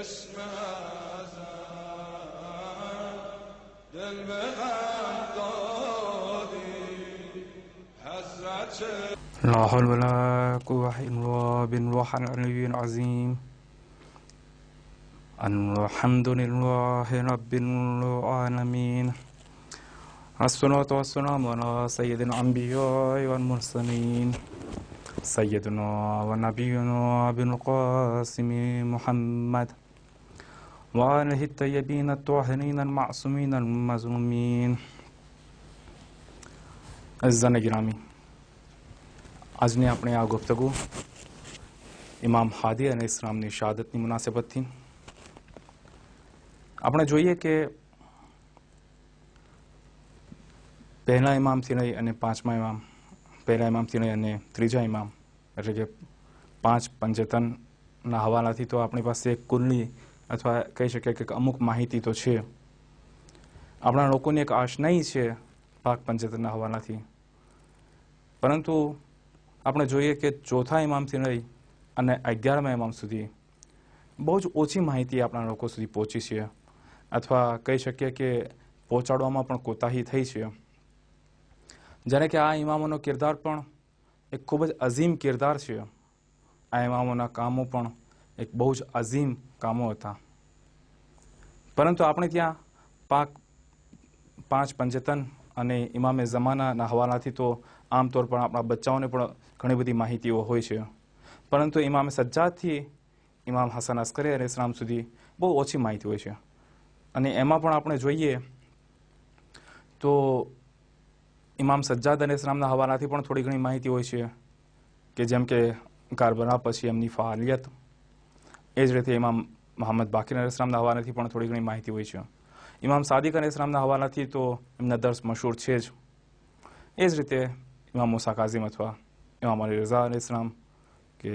اسم ازل دل به غم دادی حضرت لا حول ولا قوة إلا بالله العلي العظيم. الحمد لله رب العالمين. الصلاة والسلام على سيد الأنبياء والمرسلين سيدنا ونبينا أبي القاسم محمد وآله الطيبين الطاهرين المعصومين المظلومين. अज़ीज़ान गिरामी, આજની આપણે આ ગુફ્તગુ ઇમામ હાદી અને ઇસ્લામની શહાદતની મુનાસબતથી આપણે જોઈએ કે પહેલા ઇમામથી લઈ અને પાંચમા ઇમામ, પહેલા ઇમામથી લઈ અને ત્રીજા ઇમામ, એટલે કે 5 પંચતનના હવાલાથી તો આપણી પાસે એક કુલ્લી અથવા કહી શકીએ કે અમુક માહિતી તો છે. આપણા લોકોની એક આશનાઈ છે પાક પંચતનના હવાલાથી, પરંતુ આપણે જોઈએ કે ચોથા ઇમામથી લઈ અને 11મા ઇમામ સુધી બહુ જ ઓછી માહિતી આપણા લોકો સુધી પહોંચી છે, અથવા કહી શકીએ કે પહોંચાડવામાં પણ કોતાહી થઈ છે. જ્યારે કે આ ઇમામોનો કિરદાર પણ એક ખૂબ જ અઝીમ કિરદાર છે. આ ઇમામોના કામો પણ એક બહુ જ અઝીમ કામો હતા, પરંતુ આપણે ત્યાં પાક 5 પંચતન અને ઇમામે ઝમાનાના હવાલાથી તો આમતોર પર આપણા બચ્ચાઓને પણ ઘણી બધી માહિતીઓ હોય છે, પરંતુ ઇમામ સજ્જાદથી ઇમામ હસન અસ્કરી અલૈહિ સલામ સુધી બહુ ઓછી માહિતી હોય છે. અને એમાં પણ આપણે જોઈએ તો ઇમામ સજ્જાદ અલૈહિ સલામના હવાલાથી પણ થોડી ઘણી માહિતી હોય છે, કે જેમ કે કારબલા પછી એમની ફાલિયત. એ જ રીતે ઇમામ મોહમ્મદ બાકીર અલૈહિ સલામના હવાલાથી પણ થોડી ઘણી માહિતી હોય છે. ઇમામ સાદિક અલૈહિ સલામના હવાલાથી તો એમના દર્સ મશહૂર છે જ. એ જ રીતે ઇમામ મૂસા કાઝિમ અથવા ઇમામ અલી રઝા અલૈહિ સલામ, કે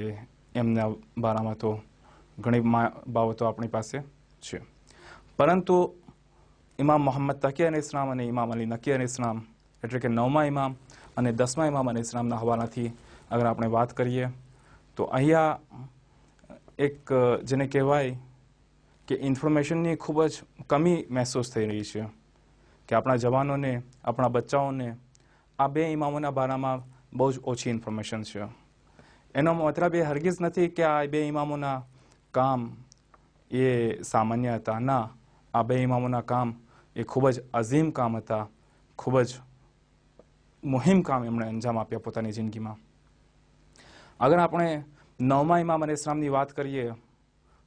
એમના બારામાં તો ઘણી બાબતો આપણી પાસે છે. પરંતુ ઇમામ મોહમ્મદ તકી અલૈહિ સલામ અને ઇમામ અલી નકી અલૈહિ સલામ, એટલે કે 9મા ઇમામ અને 10મા ઇમામ અલૈહિ સલામના હવાલાથી અગર આપણે વાત કરીએ તો અહીંયા એક જેને કહેવાય કે ઇન્ફોર્મેશનની ખૂબ જ કમી મહેસૂસ થઈ રહી છે, કે આપણા જવાનોને, આપણા બચ્ચાઓને આ 2 ઇમામોના બારામાં બહુ જ ઓછી ઇન્ફોર્મેશન છે. એનો મતલબ એ હરગીઝ નથી કે આ 2 ઇમામોના કામ એ સામાન્ય હતા. ના, આ 2 ઇમામોના કામ એ ખૂબ જ અઝીમ કામ હતા, ખૂબ જ મુહિમ કામ એમણે અંજામ આપ્યા પોતાની જિંદગીમાં. અગર આપણે 9મા ઇમામ અલૈહિ સલામની વાત કરીએ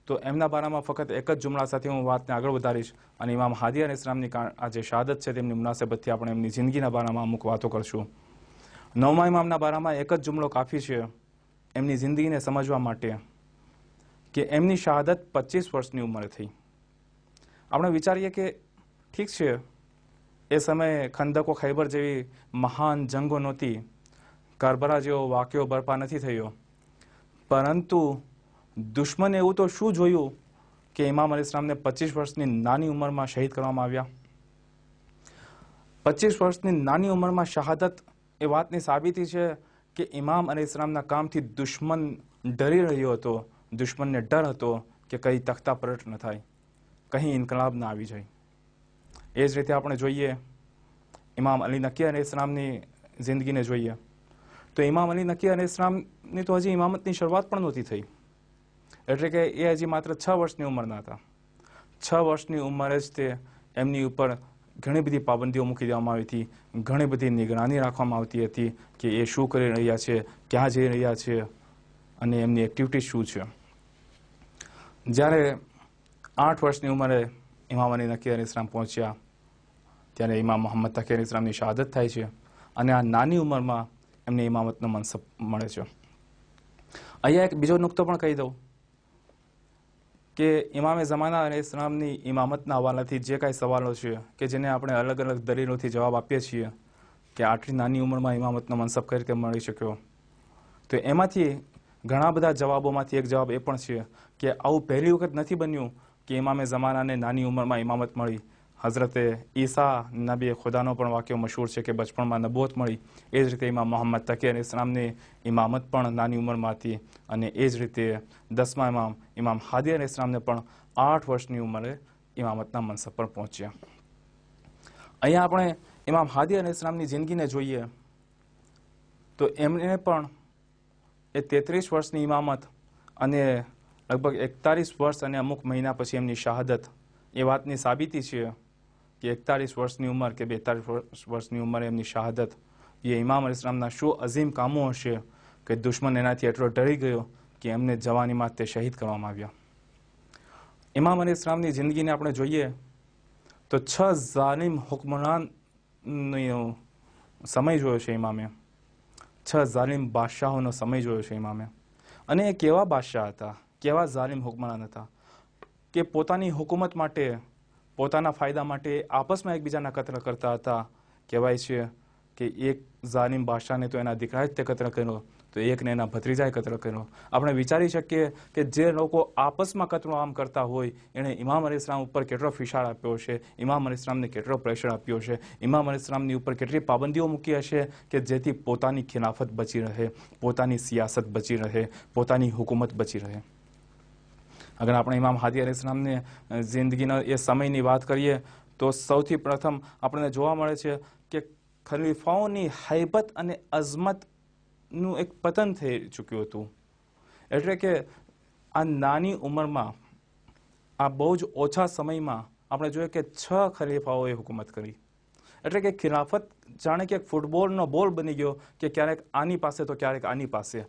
તો એમના બારામાં ફક્ત એક જ જુમલા સાથે હું વાતને આગળ વધારીશ, અને ઇમામ હાદી અલૈહિ સલામની આ જે શહાદત છે તેમની મુનાસબતથી આપણે એમની જિંદગીના બારામાં અમુક વાતો કરશું. 9મા ઇમામના બારામાં એક જ જુમલો કાફી છે એમની જિંદગીને સમજવા માટે, કે એમની શહાદત 25 વર્ષની ઉંમરે થઈ. આપણે વિચારીએ કે ઠીક છે, એ સમયે ખંદકો ખૈબર જેવી મહાન જંગો નહોતી, કરબલા જેવો વાક્યો બરપા નથી થયો, પરંતુ દુશ્મને એવું તો શું જોયું કે ઇમામ અલી સલામને 25 વર્ષની નાની ઉંમરમાં શહીદ કરવામાં આવ્યા. 25 વર્ષની નાની ઉંમરમાં શહાદત એ વાતની સાબિતી છે કે ઇમામ અલી સલામના કામથી દુશ્મન ડરી રહ્યો હતો, દુશ્મનને ડર હતો કે કંઈ તખ્તા પલટ ન થાય, કંઈ ઇન્કલાબ ના આવી જાય. એ જ રીતે આપણે જોઈએ ઇમામ અલી નકી અલૈહિ સલામની જિંદગીને જોઈએ તો ઇમામ અલી નકી અલૈહિ સલામની તો હજી ઇમામતની શરૂઆત પણ નહોતી થઈ, એટલે કે એ હજી માત્ર 6 વર્ષની ઉંમરના હતા. 6 વર્ષની ઉંમરે જ તે એમની ઉપર ઘણી બધી પાબંદીઓ મૂકી દેવામાં આવી હતી, ઘણી બધી નિગરાની રાખવામાં આવતી હતી કે એ શું કરી રહ્યા છે, ક્યાં જઈ રહ્યા છે અને એમની એક્ટિવિટી શું છે. જ્યારે 8 વર્ષની ઉંમરે ઇમામ અલી નકી અલૈહિ સલામ પહોંચ્યા ત્યારે ઇમામ મોહમ્મદ તકી અલૈહિ સલામની શહાદત થાય છે, અને આ નાની ઉંમરમાં એમને ઇમામતનો મનસબ મળે છે. અહીંયા એક બીજો નુકતો પણ કહી દઉં કે ઇમામે ઝમાના અલૈહિ સલામની ઇમામતના હવાલાથી જે કાંઈ સવાલો છે કે જેને આપણે અલગ અલગ દલીલોથી જવાબ આપીએ છીએ કે આટલી નાની ઉંમરમાં ઇમામતનો મનસબ કઈ રીતે મળી શક્યો, તો એમાંથી ઘણા બધા જવાબોમાંથી એક જવાબ એ પણ છે કે આવું પહેલી વખત નથી બન્યું કે ઇમામે ઝમાનાને નાની ઉંમરમાં ઇમામત મળી. હઝરતે ઈસા નબી ખુદાનો પણ વાક્ય મશહૂર છે કે બચપણમાં નબૂવત મળી. એ જ રીતે ઇમામ મોહમ્મદ તકી અલૈહિસ સલામની ઇમામત પણ નાની ઉંમરમાં હતી. અને એ જ રીતે 10મા ઇમામ ઇમામ હાદી અલૈહિસ સલામને પણ 8 વર્ષની ઉંમરે ઇમામતના મનસબ પર પહોંચ્યા. અહીંયા આપણે ઇમામ હાદી અલૈહિસ સલામની જિંદગીને જોઈએ તો એમને પણ એ 33 વર્ષની ઇમામત અને લગભગ 41 વર્ષ અને અમુક મહિના પછી એમની શહાદત એ વાતની સાબિતી છે કે 41 વર્ષની ઉંમર કે 42 વર્ષની ઉંમરે એમની શહાદત એ ઇમામ અલૈહિસ સલામના શું અઝીમ કામો હશે કે દુશ્મન એનાથી એટલો ડરી ગયો કે એમને જવાનીમાં તે શહીદ કરવામાં આવ્યા. ઇમામ અલૈહિસ સલામની જિંદગીને આપણે જોઈએ તો 6 ઝાલિમ હુકમરાનનો સમય જોયો છે ઇમામે. 6 ઝાલિમ બાદશાહોનો સમય જોયો છે ઇમામે. અને એ કેવા બાદશાહ હતા, કેવા ઝાલિમ હુકમરાન હતા કે પોતાની હુકુમત માટે, પોતાના ફાયદા માટે આપસમાં એકબીજાના કતલ કરતા હતા. કહેવાય છે કે એક ઝાલિમ બાદશાહને તો એના દીકરાએ જ તે કતલ કર્યો, તો એકને એના ભત્રીજાએ કતલ કર્યો. આપણે વિચારી શકીએ કે જે લોકો આપસમાં કતલો આમ કરતા હોય એણે ઇમામ અલૈહિસ સલામ ઉપર કેટલો ફિશાર આપ્યો છે, ઇમામ અલૈહિસ સલામને કેટલો પ્રેશર આપ્યો છે, ઇમામ અલૈહિસ સલામની ઉપર કેટલી પાબંદીઓ મૂકી હશે કે જેથી પોતાની ખિલાફત બચી રહે, પોતાની સિયાસત બચી રહે, પોતાની હુકુમત બચી રહે. અગર આપણે ઇમામ હાદી અલૈહિસ સલામની જિંદગીના એ સમયની વાત કરીએ તો સૌથી પ્રથમ આપણને જોવા મળે છે કે ખલીફાઓની હૈબત અને અઝમતનું એક પતન થઈ ચૂક્યું હતું. એટલે કે આ નાની ઉંમરમાં, આ બહુ જ ઓછા સમયમાં આપણે જોઈએ કે 6 ખલીફાઓએ હુકુમત કરી. એટલે કે ખિલાફત જાણે કે ફૂટબોલનો બોલ બની ગયો કે ક્યારેક આની પાસે તો ક્યારેક આની પાસે.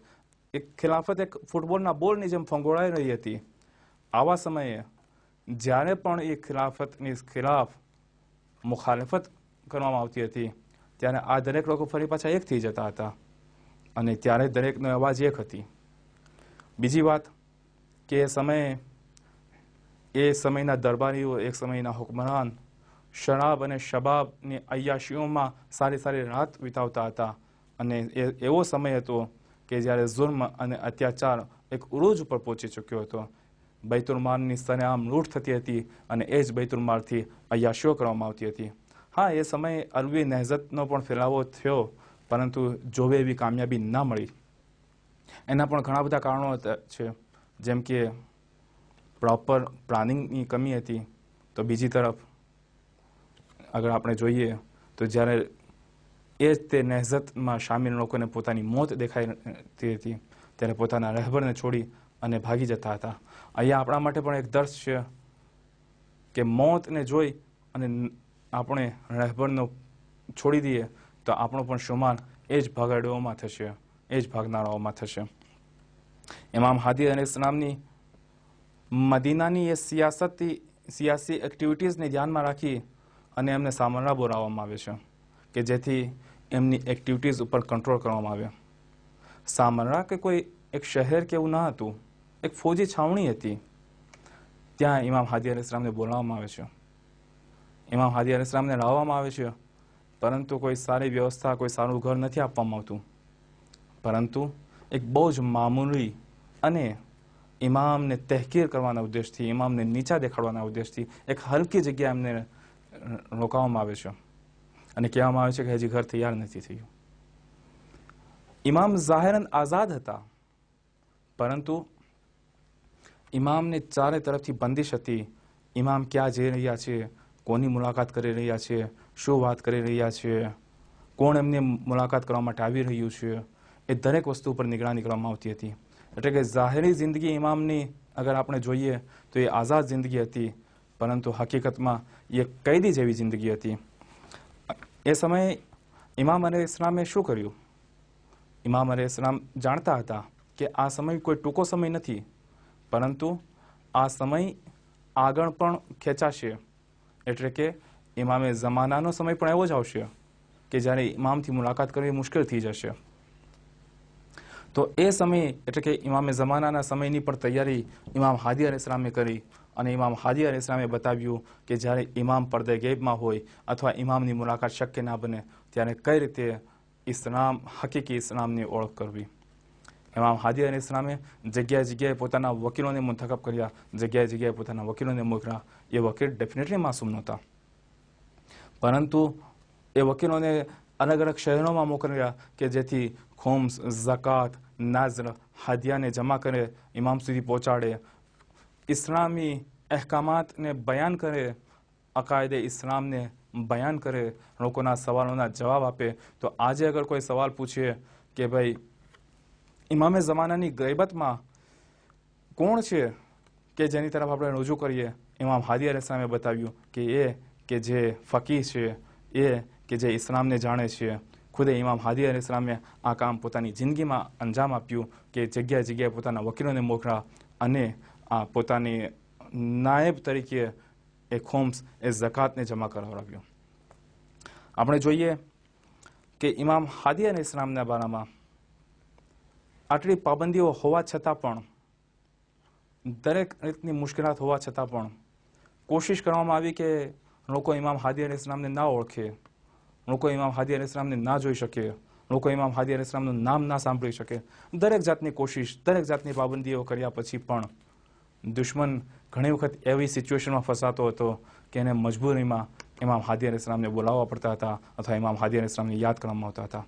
એક ખિલાફત એક ફૂટબોલના બોલની જેમ ફંગોળાઈ રહી હતી. આવા સમયે જ્યારે પણ એ ખિલાફતની ખિલાફ મુખાલફત કરવામાં આવતી હતી ત્યારે આ દરેક લોકો ફરી પાછા એક થઈ જતા હતા અને ત્યારે દરેકનો અવાજ એક હતી. બીજી વાત કે એ સમયના દરબારીઓ, એક સમયના હુકમરાન શરાબ અને શબાબની અય્યાશીઓમાં સારી સારી રાત વિતાવતા હતા. અને એવો સમય હતો કે જ્યારે જુલ્મ અને અત્યાચાર એક ઉરૂજ ઉપર પહોંચી ચૂક્યો હતો. બૈતુલમાલની સરેઆમ લૂંટ થતી હતી અને એ જ બૈતુલમાલથી અય્યાશીઓ કરવામાં આવતી હતી. હા, એ સમયે અરબી નહેઝતનો પણ ફેલાવો થયો, પરંતુ જોવે એવી કામયાબી ના મળી. એના પણ ઘણા બધા કારણો છે, જેમ કે પ્રોપર પ્લાનિંગની કમી હતી. તો બીજી તરફ અગર આપણે જોઈએ તો જ્યારે એ જ તે નહેઝતમાં સામેલ લોકોને પોતાની મોત દેખાતી હતી ત્યારે પોતાના રહેબરને છોડી અને ભાગી જતા હતા. અહીંયા આપણા માટે પણ એક દર્શ છે કે મોતને જોઈ અને આપણે રહેબરનો છોડી દઈએ તો આપણો પણ શુમાર એ જ ભાગાડવામાં થશે, એ જ ભાગનારાઓમાં થશે. ઇમામ હાદી અલૈહિસ સલામની મદીનાની એ સિયાસી એક્ટિવિટીઝને ધ્યાનમાં રાખી અને એમને સામરા બોલાવવામાં આવે છે કે જેથી એમની એક્ટિવિટીઝ ઉપર કંટ્રોલ કરવામાં આવે. સામરા કે કોઈ એક શહેર કે એવું ન હતું, એક ફૌજી છાવણી હતી. ત્યાં ઇમામ હાદી અલૈહિસ સલામને બોલાવવામાં આવે છે, ઇમામ હાદી અલૈહિસ સલામને લાવવામાં આવે છે, પરંતુ કોઈ સારી વ્યવસ્થા, કોઈ સારું ઘર નથી આપવામાં આવતું, પરંતુ એક બહુ જ મામૂલી અને ઇમામને તહેકીર કરવાના ઉદ્દેશથી, ઇમામને નીચા દેખાડવાના ઉદ્દેશથી એક હલકી જગ્યા એમને રોકાવામાં આવે છે અને કહેવામાં આવે છે કે હજી ઘર તૈયાર નથી થયું. ઇમામ ઝાહિરન આઝાદ હતા, પરંતુ ઇમામને ચારે તરફથી બંદિશ હતી. ઇમામ ક્યાં જઈ રહ્યા છે, કોની મુલાકાત કરી રહ્યા છે, શું વાત કરી રહ્યા છે, કોણ એમને મુલાકાત કરવા માટે આવી રહ્યું છે, એ દરેક વસ્તુ પર નિગરાની કરવામાં આવતી હતી. એટલે કે ઝાહિરી જિંદગી ઇમામની અગર આપણે જોઈએ તો એ આઝાદ જિંદગી હતી, પરંતુ હકીકતમાં એ કૈદી જેવી જિંદગી હતી. એ સમયે ઇમામ અલૈહિસ સલામે શું કર્યું? ઇમામ અલૈહિસ સલામ જાણતા હતા કે આ સમય કોઈ ટૂંકો સમય નથી, પરંતુ આ સમય આગળ પણ ખેંચાશે. એટલે કે ઇમામે ઝમાનાનો સમય પણ એવો જ આવશે કે જ્યારે ઇમામથી મુલાકાત કરવી મુશ્કેલ થઈ જશે. તો એ સમયે એટલે કે ઇમામે ઝમાનાના સમયની પણ તૈયારી ઇમામ હાદી અલૈહિસ સલામે કરી અને ઇમામ હાદી અલૈહિસ સલામે બતાવ્યું કે જ્યારે ઇમામ પડદે ગૈબમાં હોય અથવા ઇમામની મુલાકાત શક્ય ના બને ત્યારે કઈ રીતે ઇસ્લામ, હકીકી ઇસ્લામની ઓળખ કરવી. ઇમામ હાદી અલૈહિસ સલામે જગ્યાએ જગ્યાએ પોતાના વકીલોને મુંતખબ કર્યા, જગ્યાએ જગ્યાએ પોતાના વકીલોને મોકલ્યા. એ વકીલ ડેફિનેટલી માસૂમ નહોતા. પરંતુ એ વકીલોને અલગ અલગ શહેરોમાં મોકલ્યા કે જેથી ખુમ્સ, ઝકાત, નાઝર, હાદિયાને જમા કરે, ઇમામ સુધી પહોંચાડે, ઇસ્લામી અહેકામાતને બયાન કરે, અકાયદે ઇસ્લામને બયાન કરે, લોકોના સવાલોના જવાબ આપે. તો આજે અગર કોઈ સવાલ પૂછીએ કે ભાઈ ઇમામે ઝમાનાની ગૈબતમાં કોણ છે કે જેની તરફ આપણે રજૂ કરીએ, ઇમામ હાદી અલૈહિસ્સલામે બતાવ્યું કે જે ફકીહ છે, એ કે જે ઇસ્લામને જાણે છે. ખુદે ઇમામ હાદી અલૈહિસ્સલામે આ કામ પોતાની જિંદગીમાં અંજામ આપ્યું કે જગ્યાએ જગ્યાએ પોતાના વકીલોને મોકલ્યા અને આ પોતાની નાયબ તરીકે એ ખુમ્સ, એ ઝકાતને જમા કરાવ્યો. આપણે જોઈએ કે ઇમામ હાદી અલૈહિસ્સલામના બારામાં આટલી પાબંદીઓ હોવા છતાં પણ, દરેક રીતની મુશ્કેલાત હોવા છતાં પણ કોશિશ કરવામાં આવી કે લોકો ઇમામ હાદી અલૈહિસ્સલામને ના ઓળખે, લોકો ઇમામ હાદી અલૈહિસ્સલામને ના જોઈ શકે, લોકો ઇમામ હાદી અલૈહિસ્સલામનું નામ ના સાંભળી શકે. દરેક જાતની કોશિશ, દરેક જાતની પાબંદીઓ કર્યા પછી પણ દુશ્મન ઘણી વખત એવી સિચ્યુએશનમાં ફસાતો હતો કે એને મજબૂરીમાં ઇમામ હાદી અલૈહિસ્સલામને બોલાવવા પડતા હતા અથવા ઇમામ હાદી અલૈહિસ્સલામને યાદ કરવામાં આવતા હતા.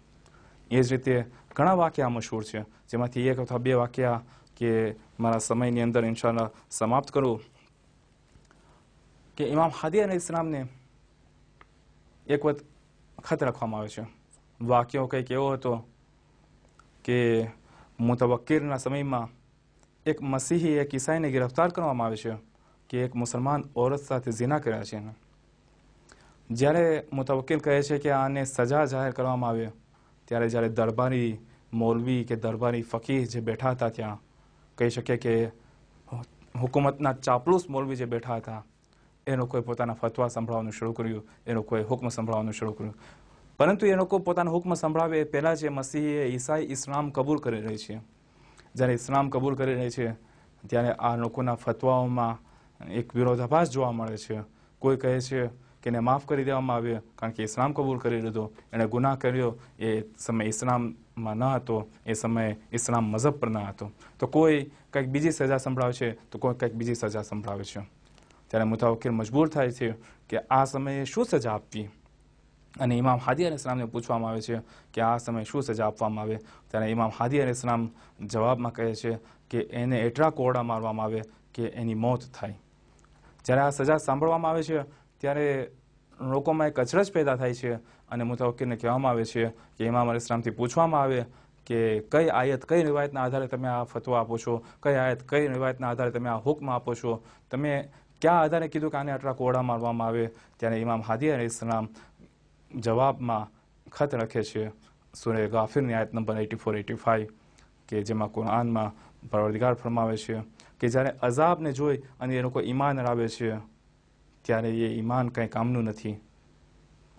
એ જ રીતે ઘણા વાક્યા મશહૂર છે, જેમાંથી એક અથવા બે વાક્યા કે મારા સમયની અંદર ઇન્શાઅલ્લાહ સમાપ્ત કરું. કે ઇમામ હાદી અલૈહિસ્સલામને એક વખત ખત લખવામાં આવે છે. વાક્યો કંઈક એવો હતો કે મુતવક્કિરના સમયમાં એક મસીહી, એક ઈસાઈને ગિરફ્તાર કરવામાં આવે છે કે એક મુસલમાન औरत સાથે ઝિના કર્યા છે. જ્યારે મુતવક્કિલ કહે છે કે આને સજા જાહેર કરવામાં આવે, ત્યારે જ્યારે દરબારી મૌલવી કે દરબારી ફકીહ જે બેઠા હતા, ત્યાં કહી શકીએ કે હુકુમતના ચાપલુસ મૌલવી જે બેઠા હતા, એ લોકોએ પોતાના ફતવા સંભળાવવાનું શરૂ કર્યું, એ લોકોએ હુકમ સંભળાવવાનું શરૂ કર્યું. પરંતુ એ લોકો પોતાનો હુકમ સંભળાવે એ પહેલાં જે મસીહી, ઈસાઈ ઇસ્લામ કબૂલ કરી રહી છે. જ્યારે ઇસ્લામ કબૂલ કરી રહી છે ત્યારે આ લોકોના ફતવાઓમાં એક વિરોધાભાસ જોવા મળે છે. કોઈ કહે છે કે એને માફ કરી દેવામાં આવે કારણ કે ઇસ્લામ કબૂલ કરી લીધો, એણે ગુનાહ કર્યો એ સમય ઇસ્લામમાં ન હતો, એ સમયે ઇસ્લામ મઝહબ પર ન હતો. તો કોઈ કંઈક બીજી સજા સંભળાવે છે, તો કોઈ કંઈક બીજી સજા સંભળાવે છે. ત્યારે મુતવક્કિલ મજબૂર થાય છે કે આ સમયે શું સજા આપવી. અને ઇમામ હાદી અલૈહિસ્સલામને પૂછવામાં આવે છે કે આ સમયે શું સજા આપવામાં આવે. ત્યારે ઇમામ હાદી અલૈહિસ્સલામ જવાબમાં કહે છે કે એને એટલા કોરડા મારવામાં આવે કે એની મોત થાય. જ્યારે આ સજા સાંભળવામાં આવે છે ત્યારે લોકોમાં એક અચરજ પેદા થાય છે અને મુતવક્કિલને કહેવામાં આવે છે કે ઇમામ અલૈહિસ્સલામથી પૂછવામાં આવે કે કઈ આયત, કઈ રિવાયતના આધારે તમે આ ફતવા આપો છો, કઈ આયત, કઈ રિવાયતના આધારે તમે આ હુકમ આપો છો, તમે ક્યાં આધારે કીધું કે આને આટલા કોરડા મારવામાં આવે. ત્યારે ઇમામ હાદી અલૈહિસ્સલામ જવાબમાં ખત લખે છે સૂરે ગાફિરની આયત નંબર 84-85 કે જેમાં કુરાનમાં પરવરદિગાર ફરમાવે છે કે જ્યારે અઝાબને જોઈ અને એ લોકો ઈમાન લાવે છે ત્યારે એ ઈમાન કંઈ કામનું નથી.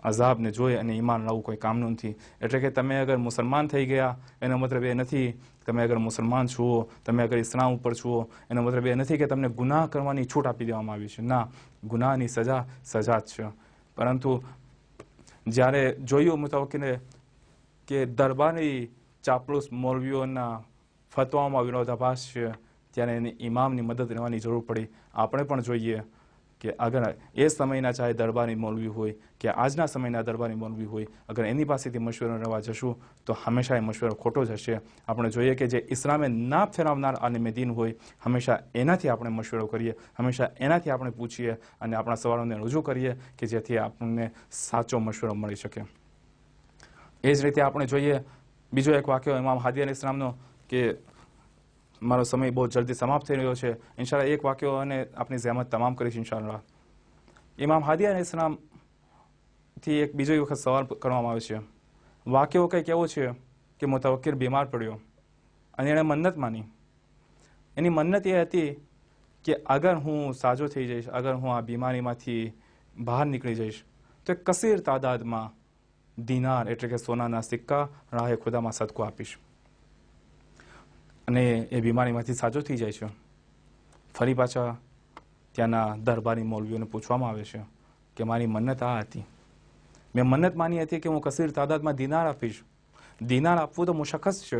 અઝાબને જોઈ અને ઈમાન લાવવું કોઈ કામનું નથી. એટલે કે તમે અગર મુસલમાન થઈ ગયા એનો મતલબ એ નથી, તમે અગર મુસલમાન છો, તમે અગર ઇસ્લામ ઉપર છો, એનો મતલબ એ નથી કે તમને ગુનાહ કરવાની છૂટ આપી દેવામાં આવી છે. ના, ગુનાહની સજા સજા જ છે. પરંતુ જ્યારે જોયું મુતવક્કિલે કે દરબારી ચાપલુસ મૌલવીઓના ફતવાઓમાં વિરોધાભાસ છે, ત્યારે એની ઇમામની મદદ લેવાની જરૂર પડી. આપણે પણ જોઈએ કે અગર એ સમયના ચાહે દરબારી મૌલવી હોય કે આજના સમયના દરબારી મૌલવી હોય, અગર એની પાસેથી મશવરો લેવા જશું તો હંમેશા એ મશવરો ખોટો જ હશે. આપણે જોઈએ કે જે ઇસ્લામે ના ફેરવનાર આલિમે દીન હોય, હંમેશા એનાથી આપણે મશવરો કરીએ, હંમેશા એનાથી આપણે પૂછીએ અને આપણા સવાલોને રજૂ કરીએ કે જેથી આપણને સાચો મશવરો મળી શકે. એ જ રીતે આપણે જોઈએ બીજો એક વાક્યો ઇમામ હાદી અલૈહિસ્સલામનો કે મારો સમય બહુ જલ્દી સમાપ્ત થઈ રહ્યો છે. ઇન્શાઅલ્લાહ એક વાક્યો અને આપની જહેમત તમામ કરીશ ઇન્શાઅલ્લાહ. ઇમામ હાદી અલૈહિસ્સલામથી એક બીજો વખત સવાલ કરવામાં આવે છે. વાક્યો કંઈક એવો છે કે મુતવક્કિલ બીમાર પડ્યો અને એણે મન્નત માની. એની મન્નત એ હતી કે અગર હું સાજો થઈ જઈશ, અગર હું આ બીમારીમાંથી બહાર નીકળી જઈશ તો એક કસીર તાદાદમાં દિનાર એટલે કે સોનાના સિક્કા રાહે ખુદામાં સદકો આપીશ. અને એ બીમારીમાંથી સાજો થઈ જાય છે. ફરી પાછા ત્યાંના દરબારી મૌલવીઓને પૂછવામાં આવે છે કે મારી મન્નત આ હતી, મેં મન્નત માની હતી કે હું કસીર તાદાદમાં દિનાર આપીશ. દિનાર આપવું તો મુશક્કસ છે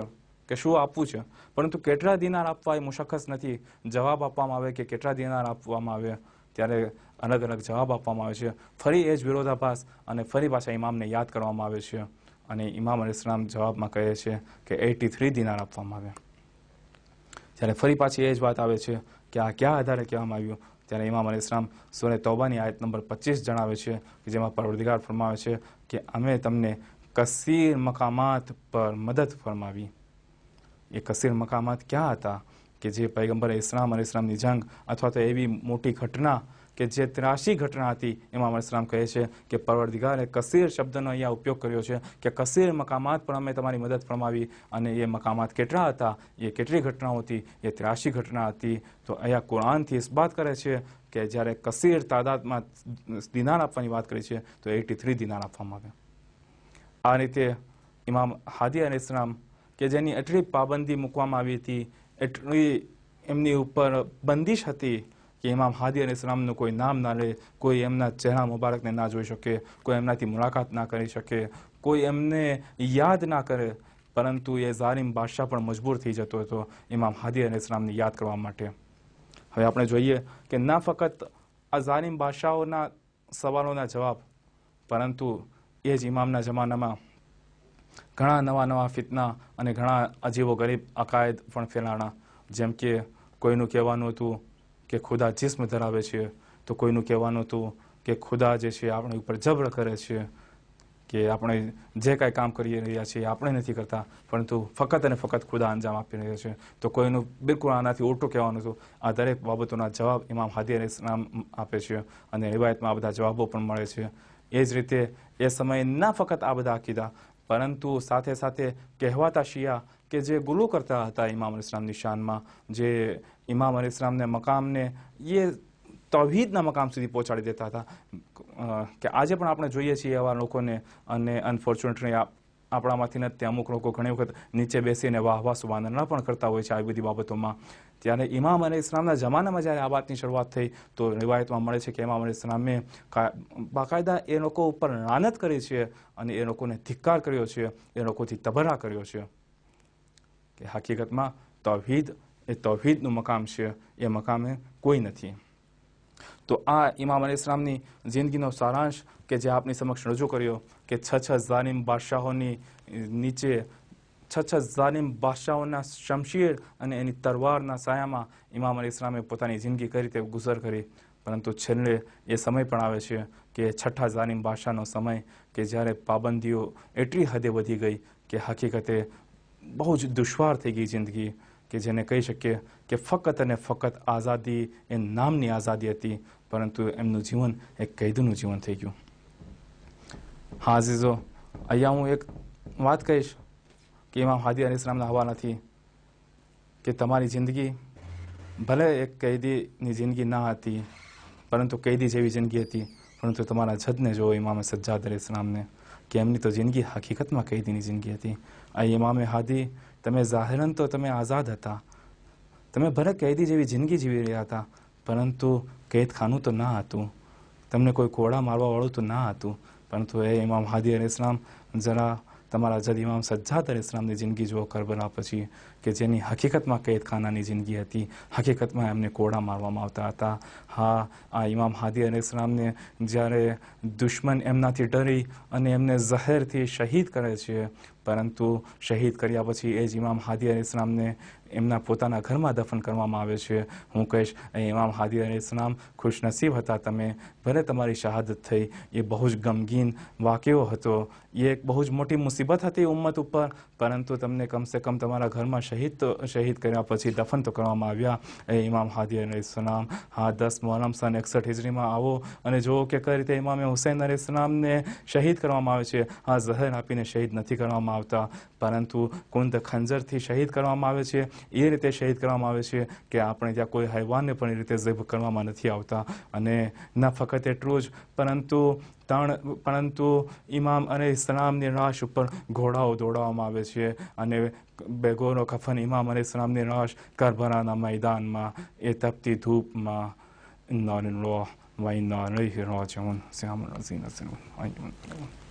કે શું આપવું છે, પરંતુ કેટલા દિનાર આપવા એ મુશક્કસ નથી. જવાબ આપવામાં આવે કે કેટલા દિનાર આપવામાં આવે ત્યારે અલગ અલગ જવાબ આપવામાં આવે છે. ફરી એ જ વિરોધાભાસ અને ફરી પાછા ઇમામને યાદ કરવામાં આવે છે અને ઇમામ અલૈહિસ્સલામ જવાબમાં કહે છે કે 83 દિનાર આપવામાં આવ્યા. જ્યારે ફરી પાછી એ જ વાત આવે છે કે આ કયા આધારે કહેવામાં આવ્યું, ત્યારે ઇમામ અલૈહિસ્સલામ સૂરે તૌબાની આયત નંબર 25 જણાવે છે કે જેમાં પરવરદિગાર ફરમાવે છે કે અમે તમને કસીર મકામાત પર મદદ ફરમાવી. એ કસીર મકામાત ક્યાં હતા કે જે પૈગંબર ઇસ્લામ અલૈહિસ્સલામની જંગ અથવા તો એવી મોટી ઘટના કે જે 83 ઘટના હતી. ઇમામ અલૈહિસ્સલામ કહે છે કે પરવરદિગારે કસીર શબ્દનો અહીંયા ઉપયોગ કર્યો છે કે કસીર મકામાત પર અમે તમારી મદદ ફરમાવી. અને એ મકામાત કેટલા હતા, એ કેટલી ઘટનાઓ હતી, એ 83 ઘટના હતી. તો અહીંયા કુરાનથી ઇસ્બાત કરે છે કે જ્યારે કસીર તાદાદમાં દિનાર આપવાની વાત કરી છે તો 83 દિનાર આપવામાં આવ્યા. આ રીતે ઇમામ હાદી અલૈહિસ્સલામ કે જેની એટલી પાબંદી મૂકવામાં આવી હતી, એટલી એમની ઉપર બંદિશ હતી કે ઇમામ હાદી અલૈહિસ્સલામનું કોઈ નામ ના લે, કોઈ એમના ચહેરા મુબારકને ના જોઈ શકે, કોઈ એમનાથી મુલાકાત ના કરી શકે, કોઈ એમને યાદ ના કરે. પરંતુ એ ઝાલિમ બાદશાહ પણ મજબૂર થઈ જતો હતો ઇમામ હાદી અલૈહિસ્સલામને યાદ કરવા માટે. હવે આપણે જોઈએ કે ના ફક્ત આ ઝાલિમ બાદશાહોના સવાલોના જવાબ, પરંતુ એ જ ઇમામના જમાનામાં ઘણા નવા નવા ફિતના અને ઘણા અજીબો ગરીબ અકાયદ પણ ફેલાણા. જેમ કે કોઈનું કહેવાનું હતું કે ખુદા જિસ્મ ધરાવે છે, તો કોઈનું કહેવાનું હતું કે ખુદા જે છે આપણી ઉપર જબર કરે છે, કે આપણે જે કાંઈ કામ કરી રહ્યા છીએ આપણે નથી કરતા, પરંતુ ફક્ત અને ફક્ત ખુદા અંજામ આપી રહ્યા છે. તો કોઈનું બિલકુલ આનાથી ઉલટું કહેવાનું હતું. આ દરેક બાબતોના જવાબ ઇમામ હાદી અલૈહિસ્સલામ આપે છે અને રિવાયતમાં આ બધા જવાબો પણ મળે છે. એ જ રીતે એ સમયે ના ફક્ત આ બધા અકીદા, પરંતુ સાથે સાથે કહેવાતા શિયા કે જે ગુલુ કરતા હતા ઇમામ અલૈહિસ્સલામની શાનમાં, જે ઇમામ અલૈહિસ્સલામને મકામને એ તૌહીદના મકામ સુધી પહોંચાડી દેતા હતા. કે આજે પણ આપણે જોઈએ છીએ એવા લોકોને. અને અનફોર્ચ્યુનેટલી આપણામાંથી નથી અમુક લોકો ઘણી વખત નીચે બેસીને વાહ સુબહાનલ્લાહ પણ કરતા હોય છે આ બધી બાબતોમાં. ત્યારે ઇમામ અલૈહિસ્સલામના જમાનામાં જ્યારે આ વાતની શરૂઆત થઈ તો રિવાયતમાં મળે છે કે ઇમામ અલૈહિસ્સલામે બાકાયદા એ લોકો ઉપર લાનત કરી છે અને એ લોકોને ધિક્કાર કર્યો છે, એ લોકોથી તબરા કર્યો છે કે હકીકતમાં તૌહીદ એ તૌહીદનું મકામ છે, એ મકામે કોઈ નથી. તો આ ઇમામ અલૈહિસ્સલામની જિંદગીનો સારાંશ કે જે આપની સમક્ષ રજૂ કર્યો કે છ ઝાલિમ બાદશાહોની નીચે, છ ઝાલિમ બાદશાહોના શમશીર અને એની તલવારના સાયામાં ઇમામ અલૈહિસ્સલામે પોતાની જિંદગી કઈ રીતે ગુજર કરી. પરંતુ છેલ્લે એ સમય પણ આવે છે કે છઠ્ઠા ઝાલિમ બાદશાહનો સમય કે જ્યારે પાબંદીઓ એટલી હદે વધી ગઈ કે હકીકતે બહુ જ દુશ્વાર થઈ ગઈ જિંદગી, કે જેને કહી શકીએ કે ફક્ત અને ફક્ત આઝાદી એ નામની આઝાદી હતી, પરંતુ એમનું જીવન એક કૈદનું જીવન થઈ ગયું. હા અઝીઝો, અહીંયા હું એક વાત કહીશ કે ઇમામ હાદી અલૈહિસ્સલામના હવાલાથી કે તમારી જિંદગી ભલે એક કૈદીની જિંદગી ના હતી, પરંતુ કૈદી જેવી જિંદગી હતી. પરંતુ તમારા જજને જુઓ ઇમામ સજ્જાદ અલૈહિસ્સલામને, કે એમની તો જિંદગી હકીકતમાં કૈદીની જિંદગી હતી. આ ઇમામે હાદી, તમે ઝાહિરન તો તમે આઝાદ હતા, તમે ભલે કૈદી જેવી જિંદગી જીવી રહ્યા હતા, પરંતુ કેદખાનું તો ના હતું, તમને કોઈ કોડા મારવાવાળું તો ના હતું. પરંતુ એ ઇમામ હાદી અલૈહિસ્સલામ જરા તમારા જજ ઇમામ સજ્જાદ અલૈહિસ્સલામની જિંદગી જુઓ કરબલા પછી, કે જેની હકીકતમાં કેદખાનાની જિંદગી હતી, હકીકતમાં એમને કોડા મારવામાં આવતા હતા. હા, આ ઇમામ હાદી અલૈહિસ્સલામને જ્યારે દુશ્મન એમનાથી ડરી અને એમને ઝહેરથી શહીદ કરે છે, પરંતુ શહીદ કર્યા પછી એ જ ઇમામ હાદી અલૈહિસ્સલામને એમના પોતાના ઘરમાં દફન કરવામાં આવે છે. હું કહીશ એ ઇમામ હાદી અલૈહિસ્સલામ ખુશનસીબ હતા. તમે ભલે તમારી શહાદત થઈ, એ બહુ જ ગમગીન વાક્યો હતો, એ એક બહુ જ મોટી મુસીબત હતી ઉમ્મત ઉપર, પરંતુ તમને કમસે કમ તમારા ઘરમાં શહીદ કર્યા પછી દફન તો કરવામાં આવ્યા. એ ઇમામ હાદી અલૈહિસ્સલામ, હા 10 મુહર્રમ સન 61 હિજરીમાં આવો અને જુઓ કે કઈ રીતે ઇમામે હુસૈન અલૈહિસ્સલામને શહીદ કરવામાં આવે છે. હા, ઝહેર આપીને શહીદ નથી કરવામાં આવતા, પરંતુ કુંદ ખંજરથી શહીદ કરવામાં આવે છે. એ રીતે શહીદ કરવામાં આવે છે કે આપણે ત્યાં કોઈ હૈવાનને પણ એ રીતે ઝિબ કરવામાં નથી આવતા. અને ન ફક્ત એટલું જ, પરંતુ ઇમામ અલૈહિસ્સલામની લાશ ઉપર ઘોડાઓ દોડાવવામાં આવે છે અને બેગોનો કફન ઇમામ અલૈહિસ્સલામની લાશ કરબલાના મેદાનમાં એ તપતી ધૂપમાં, ઇન્ના લિલ્લાહિ વ ઇન્ના ઇલૈહિ રાજિઉન.